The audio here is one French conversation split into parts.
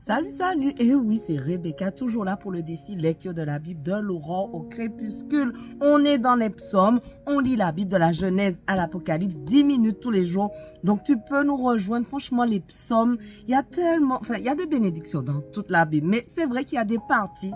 Salut, salut! Et oui, c'est Rebecca, toujours là pour le défi lecture de la Bible de l'aurore au crépuscule. On est dans les psaumes, on lit la Bible de la Genèse à l'Apocalypse 10 minutes tous les jours. Donc tu peux nous rejoindre. Franchement, les psaumes, il y a tellement, il y a des bénédictions dans toute la Bible, mais c'est vrai qu'il y a des parties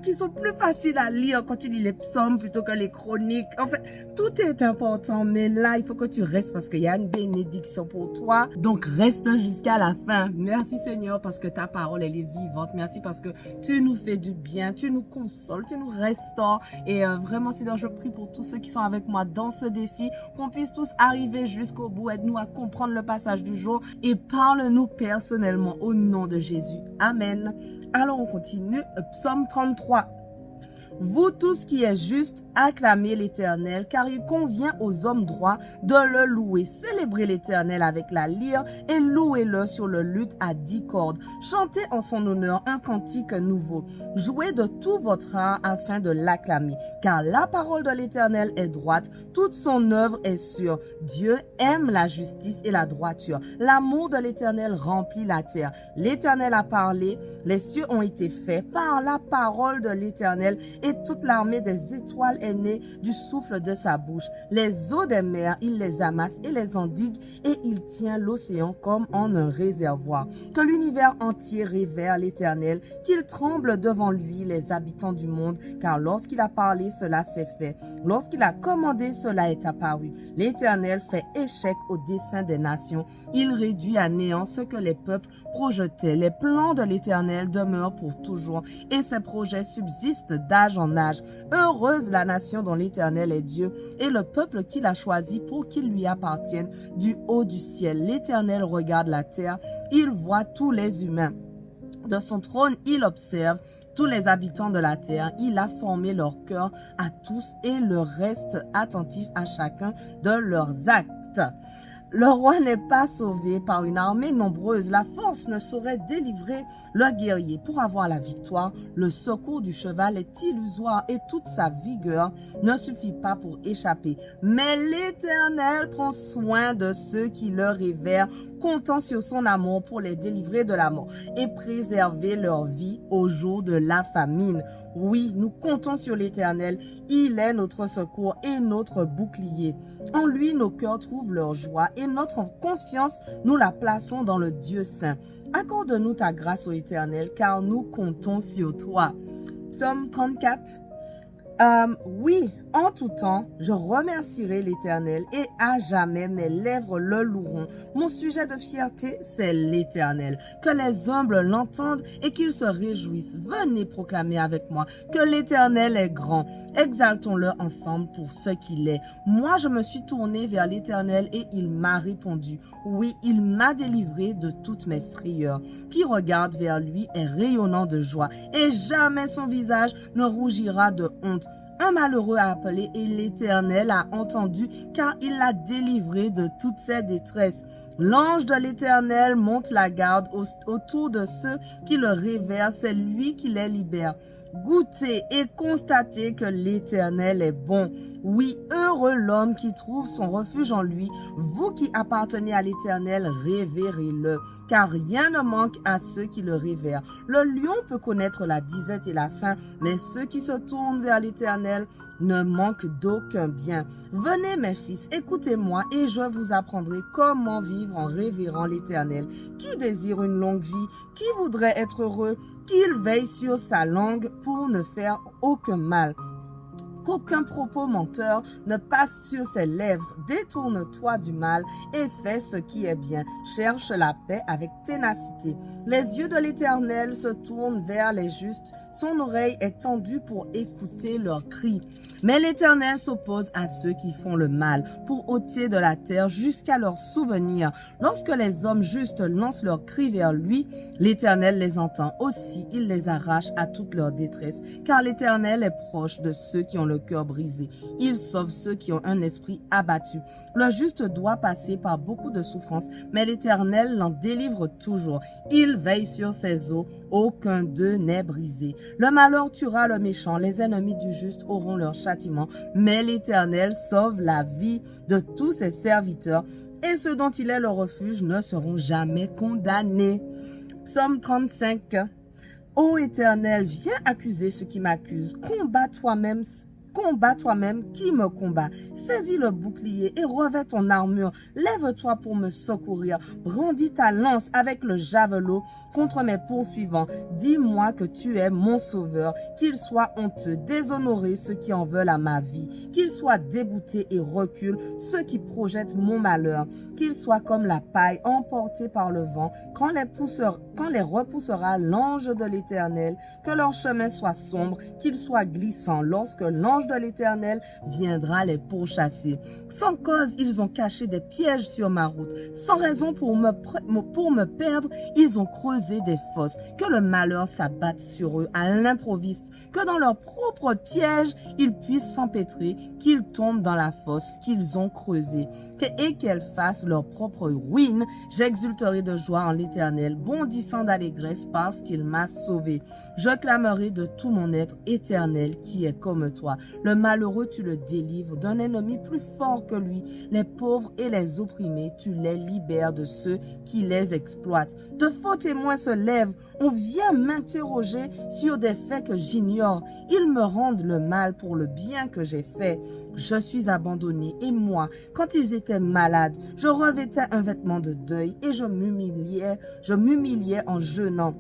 qui sont plus faciles à lire quand tu lis les psaumes plutôt que les chroniques. En fait, tout est important, mais là, il faut que tu restes parce qu'il y a une bénédiction pour toi. Donc, reste jusqu'à la fin. Merci Seigneur parce que ta parole, elle est vivante. Merci parce que tu nous fais du bien, tu nous consoles, tu nous restaures. Et vraiment, Seigneur, je prie pour tous ceux qui sont avec moi dans ce défi, qu'on puisse tous arriver jusqu'au bout. Aide-nous à comprendre le passage du jour et parle-nous personnellement au nom de Jésus. Amen. Alors, on continue. Psaume 33. Vous tous qui êtes justes, acclamez l'Éternel, car il convient aux hommes droits de le louer. Célébrez l'Éternel avec la lyre et louez-le sur le luth à 10 cordes. Chantez en son honneur un cantique nouveau. Jouez de tout votre art afin de l'acclamer, car la parole de l'Éternel est droite, toute son œuvre est sûre. Dieu aime la justice et la droiture. L'amour de l'Éternel remplit la terre. L'Éternel a parlé, les cieux ont été faits par la parole de l'Éternel, et toute l'armée des étoiles est née du souffle de sa bouche. Les eaux des mers, il les amasse et les endigue, et il tient l'océan comme en un réservoir. Que l'univers entier révère l'Éternel, qu'il tremble devant lui les habitants du monde, car lorsqu'il a parlé, cela s'est fait. Lorsqu'il a commandé, cela est apparu. L'Éternel fait échec au dessein des nations. Il réduit à néant ce que les peuples projetaient. Les plans de l'Éternel demeurent pour toujours, et ses projets subsistent d'âge en âge. Heureuse la nation dont l'Éternel est Dieu, et le peuple qu'il a choisi pour qu'il lui appartienne. Du haut du ciel, l'Éternel regarde la terre, il voit tous les humains. De son trône, il observe tous les habitants de la terre. Il a formé leur cœur à tous et leur reste attentif à chacun de leurs actes. Le roi n'est pas sauvé par une armée nombreuse. La force ne saurait délivrer le guerrier. Pour avoir la victoire, le secours du cheval est illusoire et toute sa vigueur ne suffit pas pour échapper. Mais l'Éternel prend soin de ceux qui le révèrent, comptant sur son amour pour les délivrer de la mort et préserver leur vie au jour de la famine. Oui, nous comptons sur l'Éternel. Il est notre secours et notre bouclier. En lui, nos cœurs trouvent leur joie et notre confiance, nous la plaçons dans le Dieu saint. Accorde-nous ta grâce, ô Éternel, car nous comptons sur toi. Psaume 34. Oui, en tout temps, je remercierai l'Éternel et à jamais mes lèvres le loueront. Mon sujet de fierté, c'est l'Éternel. Que les humbles l'entendent et qu'ils se réjouissent. Venez proclamer avec moi que l'Éternel est grand. Exaltons-le ensemble pour ce qu'il est. Moi, je me suis tourné vers l'Éternel et il m'a répondu. Oui, il m'a délivré de toutes mes frayeurs. Qui regarde vers lui est rayonnant de joie et jamais son visage ne rougira de honte. Un malheureux a appelé et l'Éternel a entendu, car il l'a délivré de toutes ses détresses. L'ange de l'Éternel monte la garde autour de ceux qui le révèrent, c'est lui qui les libère. Goûtez et constatez que l'Éternel est bon. Oui, heureux l'homme qui trouve son refuge en lui. Vous qui appartenez à l'Éternel, révérez-le, car rien ne manque à ceux qui le révèrent. Le lion peut connaître la disette et la faim, mais ceux qui se tournent vers l'Éternel ne manquent d'aucun bien. Venez mes fils, écoutez-moi et je vous apprendrai comment vivre en révérant l'Éternel. Qui désire une longue vie? Qui voudrait être heureux? Qu'il veille sur sa langue pour ne faire aucun mal. Qu'aucun propos menteur ne passe sur ses lèvres. Détourne-toi du mal et fais ce qui est bien. Cherche la paix avec ténacité. Les yeux de l'Éternel se tournent vers les justes. Son oreille est tendue pour écouter leurs cris. Mais l'Éternel s'oppose à ceux qui font le mal, pour ôter de la terre jusqu'à leur souvenir. Lorsque les hommes justes lancent leurs cris vers lui, l'Éternel les entend. Aussi, il les arrache à toute leur détresse, car l'Éternel est proche de ceux qui ont le cœur brisé. Il sauve ceux qui ont un esprit abattu. Le juste doit passer par beaucoup de souffrances, mais l'Éternel l'en délivre toujours. Il veille sur ses eaux, aucun d'eux n'est brisé. Le malheur tuera le méchant, les ennemis du juste auront leur châtiment, mais l'Éternel sauve la vie de tous ses serviteurs, et ceux dont il est le refuge ne seront jamais condamnés. Psaume 35. Ô Éternel, viens accuser ceux qui m'accusent. Combat toi-même qui me combat. Saisis le bouclier et revêt ton armure. Lève-toi pour me secourir. Brandis ta lance avec le javelot contre mes poursuivants. Dis-moi que tu es mon sauveur. Qu'ils soient honteux, déshonorés ceux qui en veulent à ma vie. Qu'ils soient déboutés et reculent ceux qui projettent mon malheur. Qu'ils soient comme la paille emportée par le vent quand les repoussera l'ange de l'Éternel. Que leur chemin soit sombre, qu'ils soient glissants lorsque l'ange de l'Éternel viendra les pourchasser. Sans cause, ils ont caché des pièges sur ma route. Sans raison pour me perdre, ils ont creusé des fosses. Que le malheur s'abatte sur eux à l'improviste. Que dans leur propre piège, ils puissent s'empêtrer, qu'ils tombent dans la fosse qu'ils ont creusée. Et qu'elles fassent leur propre ruine. J'exulterai de joie en l'Éternel, bondissant d'allégresse parce qu'il m'a sauvé. Je clamerai de tout mon être, Éternel, qui est comme toi. Le malheureux, tu le délivres d'un ennemi plus fort que lui. Les pauvres et les opprimés, tu les libères de ceux qui les exploitent. De faux témoins se lèvent. On vient m'interroger sur des faits que j'ignore. Ils me rendent le mal pour le bien que j'ai fait. Je suis abandonné et moi, quand ils étaient malades, je revêtais un vêtement de deuil et je m'humiliais en jeûnant.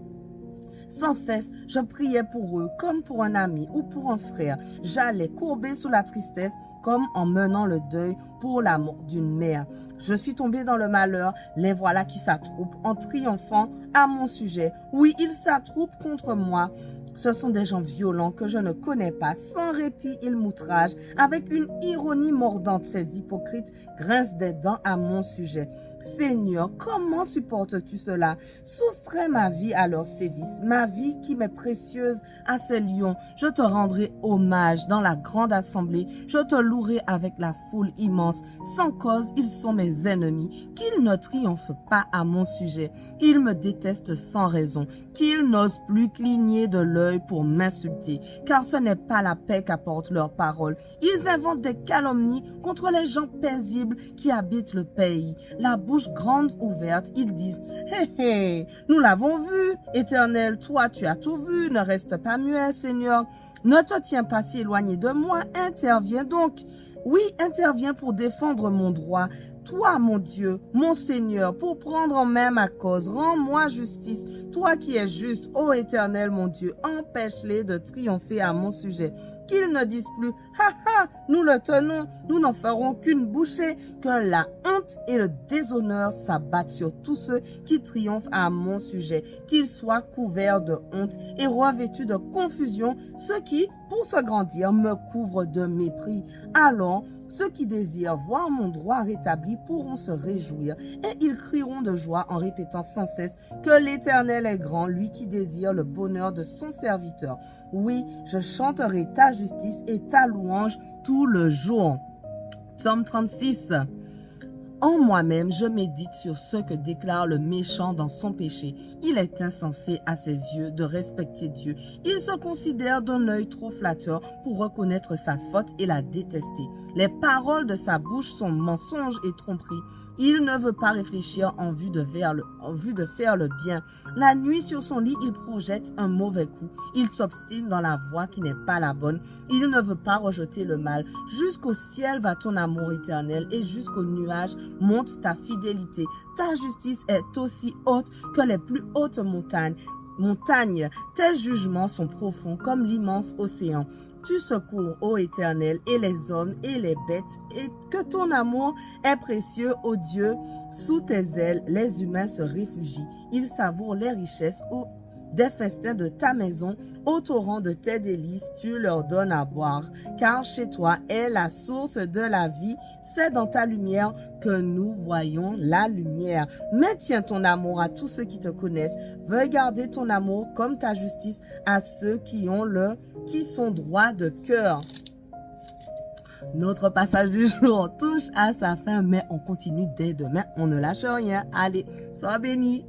Sans cesse, je priais pour eux comme pour un ami ou pour un frère. J'allais courber sous la tristesse comme en menant le deuil pour la mort d'une mère. Je suis tombé dans le malheur, les voilà qui s'attroupent en triomphant à mon sujet. Oui, ils s'attroupent contre moi. Ce sont des gens violents que je ne connais pas. Sans répit, ils m'outragent. Avec une ironie mordante, ces hypocrites grincent des dents à mon sujet. Seigneur, comment supportes-tu cela? Soustrais ma vie à leur sévice, ma vie qui m'est précieuse à ces lions. Je te rendrai hommage dans la grande assemblée. Je te louerai avec la foule immense. Sans cause, ils sont mes ennemis. Qu'ils ne triomphent pas à mon sujet. Ils me détestent sans raison. Qu'ils n'osent plus cligner de l'œil pour m'insulter, car ce n'est pas la paix qu'apportent leurs paroles. Ils inventent des calomnies contre les gens paisibles qui habitent le pays. La bouche grande ouverte, ils disent « Hé hé, nous l'avons vu, Éternel, toi tu as tout vu, ne reste pas muet, Seigneur. Ne te tiens pas si éloigné de moi, interviens donc. Oui, interviens pour défendre mon droit. Toi, mon Dieu, mon Seigneur, pour prendre en main ma cause, rends-moi justice. Toi qui es juste, ô Éternel, mon Dieu, empêche-les de triompher à mon sujet. Qu'ils ne disent plus, ha ha, nous le tenons, nous n'en ferons qu'une bouchée, que la honte et le déshonneur s'abattent sur tous ceux qui triomphent à mon sujet. Qu'ils soient couverts de honte et revêtus de confusion, ceux qui, pour se grandir, me couvrent de mépris. Alors, ceux qui désirent voir mon droit rétabli pourront se réjouir et ils crieront de joie en répétant sans cesse que l'Éternel est grand, lui qui désire le bonheur de son serviteur. Oui, je chanterai ta justice et ta louange tout le jour. Psaume 36. En moi-même, je médite sur ce que déclare le méchant dans son péché. Il est insensé à ses yeux de respecter Dieu. Il se considère d'un œil trop flatteur pour reconnaître sa faute et la détester. Les paroles de sa bouche sont mensonges et tromperies. Il ne veut pas réfléchir en vue de faire le bien. La nuit sur son lit, il projette un mauvais coup. Il s'obstine dans la voie qui n'est pas la bonne. Il ne veut pas rejeter le mal. Jusqu'au ciel va ton amour éternel et jusqu'aux nuages monte ta fidélité. Ta justice est aussi haute que les plus hautes montagnes. Tes jugements sont profonds comme l'immense océan. Tu secours, ô Éternel, et les hommes et les bêtes, et que ton amour est précieux, ô Dieu. Sous tes ailes, les humains se réfugient. Ils savourent les richesses des festins de ta maison, au torrent de tes délices, tu leur donnes à boire. Car chez toi est la source de la vie, c'est dans ta lumière que nous voyons la lumière. Maintiens ton amour à tous ceux qui te connaissent. Veuille garder ton amour comme ta justice à ceux qui sont droits de cœur. Notre passage du jour touche à sa fin, mais on continue dès demain. On ne lâche rien. Allez, sois béni.